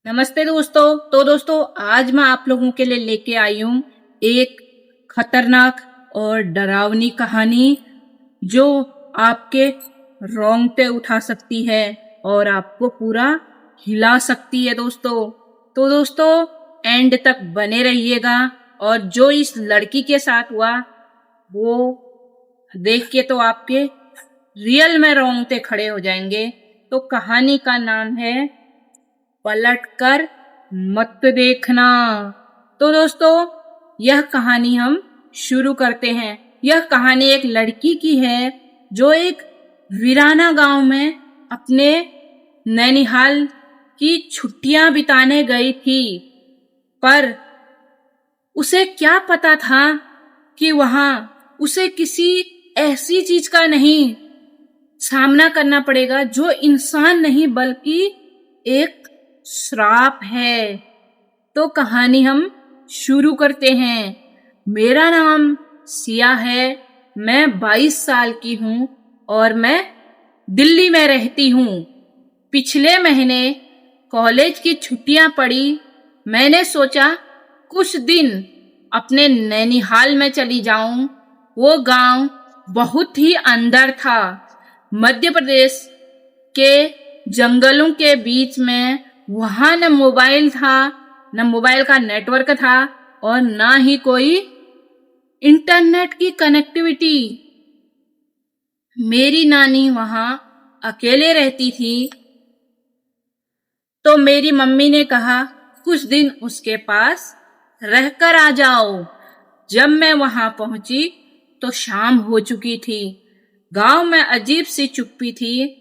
नमस्ते दोस्तों। तो दोस्तों आज मैं आप लोगों के लिए लेके आई हूँ एक खतरनाक और डरावनी कहानी जो आपके रोंगटे उठा सकती है और आपको पूरा हिला सकती है दोस्तों। तो दोस्तों एंड तक बने रहिएगा और जो इस लड़की के साथ हुआ वो देख के तो आपके रियल में रोंगटे खड़े हो जाएंगे। तो कहानी का नाम है पलट कर मत देखना। तो दोस्तों यह कहानी हम शुरू करते हैं। यह कहानी एक लड़की की है जो एक वीराना गांव में अपने नैनीहाल की छुट्टियां बिताने गई थी, पर उसे क्या पता था कि वहां उसे किसी ऐसी चीज का नहीं सामना करना पड़ेगा जो इंसान नहीं बल्कि एक श्राप है। तो कहानी हम शुरू करते हैं। मेरा नाम सिया है, मैं 22 साल की हूँ और मैं दिल्ली में रहती हूँ। पिछले महीने कॉलेज की छुट्टियां पड़ी। मैंने सोचा कुछ दिन अपने नैनीहाल में चली जाऊं। वो गांव बहुत ही अंदर था, मध्य प्रदेश के जंगलों के बीच में। वहां न मोबाइल था, न मोबाइल का नेटवर्क था और ना ही कोई इंटरनेट की कनेक्टिविटी। मेरी नानी वहां अकेले रहती थी, तो मेरी मम्मी ने कहा कुछ दिन उसके पास रहकर आ जाओ। जब मैं वहां पहुंची तो शाम हो चुकी थी। गांव में अजीब सी चुप्पी थी।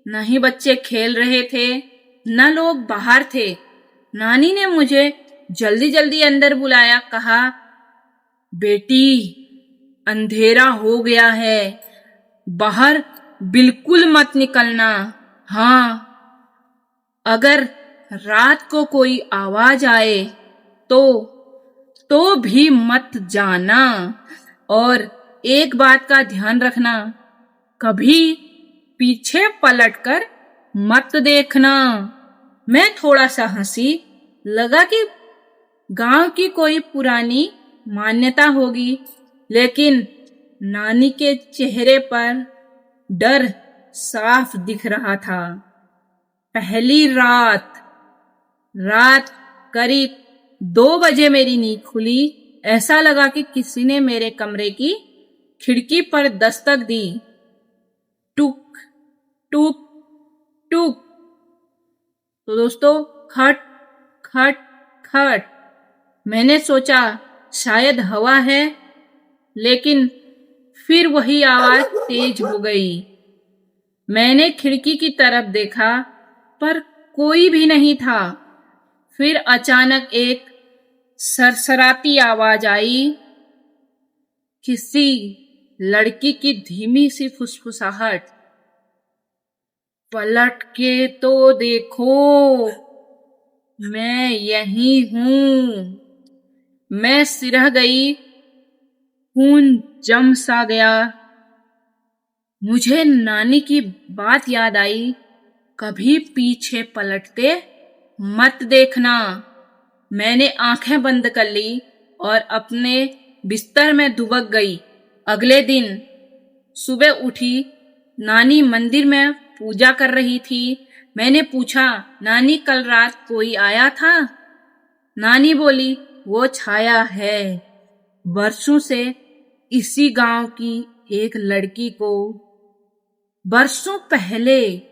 न ही बच्चे खेल रहे थे, न लोग बाहर थे। नानी ने मुझे जल्दी जल्दी अंदर बुलाया, कहा बेटी अंधेरा हो गया है, बाहर बिल्कुल मत निकलना। हाँ, अगर रात को कोई आवाज आए तो भी मत जाना। और एक बात का ध्यान रखना, कभी पीछे पलटकर मत देखना। मैं थोड़ा सा हंसी, लगा कि गांव की कोई पुरानी मान्यता होगी, लेकिन नानी के चेहरे पर डर साफ दिख रहा था। पहली रात करीब 2 बजे मेरी नींद खुली। ऐसा लगा कि किसी ने मेरे कमरे की खिड़की पर दस्तक दी। टुक टुक टुक। तो दोस्तों खट खट खट। मैंने सोचा शायद हवा है, लेकिन फिर वही आवाज तेज हो गई। मैंने खिड़की की तरफ देखा पर कोई भी नहीं था। फिर अचानक एक सरसराती आवाज आई, किसी लड़की की धीमी सी फुसफुसाहट। पलट के तो देखो, मैं यही हूं। मैं सिरह गई, खून जम सा गया। मुझे नानी की बात याद आई, कभी पीछे पलटते मत देखना। मैंने आंखें बंद कर ली और अपने बिस्तर में दुबक गई। अगले दिन सुबह उठी, नानी मंदिर में पूजा कर रही थी। मैंने पूछा, नानी कल रात कोई आया था? नानी बोली, वो छाया है। बरसों से इसी गांव की एक लड़की को, बरसों पहले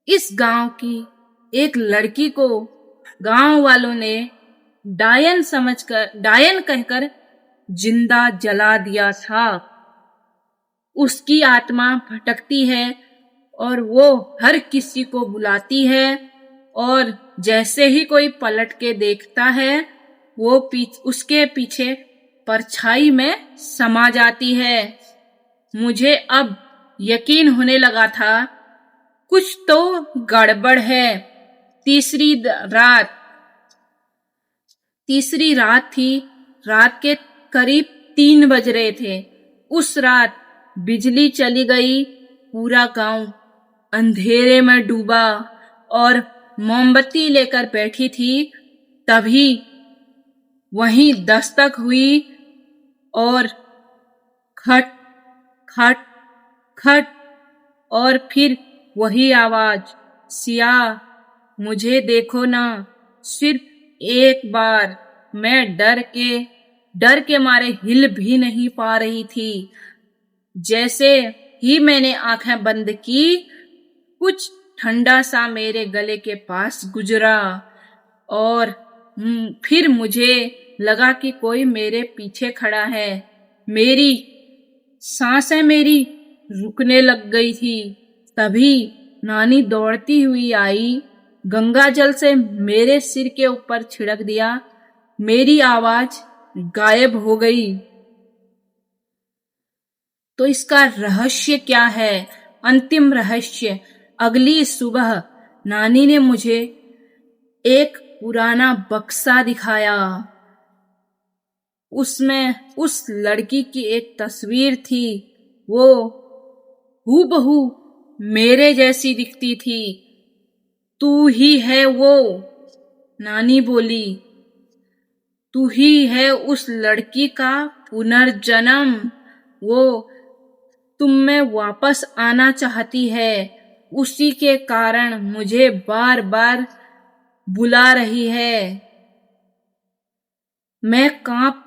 इस गांव की एक लड़की को गांव वालों ने डायन कहकर जिंदा जला दिया था। उसकी आत्मा भटकती है और वो हर किसी को बुलाती है, और जैसे ही कोई पलट के देखता है वो उसके पीछे परछाई में समा जाती है। मुझे अब यकीन होने लगा था कुछ तो गड़बड़ है। तीसरी रात थी। रात के करीब 3 बज रहे थे। उस रात बिजली चली गई। पूरा गांव अंधेरे में डूबा और मोमबत्ती लेकर बैठी थी, तभी वहीं दस्तक हुई और खट खट खट, और फिर वही आवाज, सिया मुझे देखो ना, सिर्फ एक बार। मैं डर के मारे हिल भी नहीं पा रही थी। जैसे ही मैंने आंखें बंद की, कुछ ठंडा सा मेरे गले के पास गुजरा और फिर मुझे लगा कि कोई मेरे पीछे खड़ा है। सांसें मेरी रुकने लग गई थी। तभी नानी दौड़ती हुई आई, गंगा जल से मेरे सिर के ऊपर छिड़क दिया। मेरी आवाज गायब हो गई। तो इसका रहस्य क्या है? अंतिम रहस्य, अगली सुबह नानी ने मुझे एक पुराना बक्सा दिखाया। उसमें उस लड़की की एक तस्वीर थी। वो हूबहू मेरे जैसी दिखती थी। तू ही है वो, नानी बोली। तू ही है उस लड़की का पुनर्जन्म। वो तुम में वापस आना चाहती है। उसी के कारण मुझे बार बार बुला रही है। मैं कांप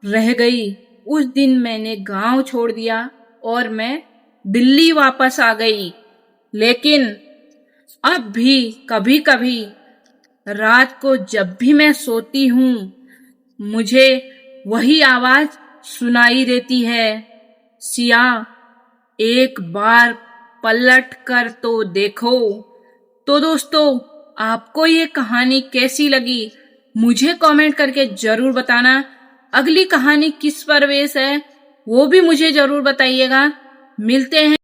रह गई। उस दिन मैंने गांव छोड़ दिया और मैं दिल्ली वापस आ गई। लेकिन अब भी कभी कभी रात को जब भी मैं सोती हूँ, मुझे वही आवाज सुनाई देती है, सिया एक बार पलट कर तो देखो। तो दोस्तों, आपको ये कहानी कैसी लगी मुझे कमेंट करके जरूर बताना। अगली कहानी किस पर बेस है वो भी मुझे जरूर बताइएगा। मिलते हैं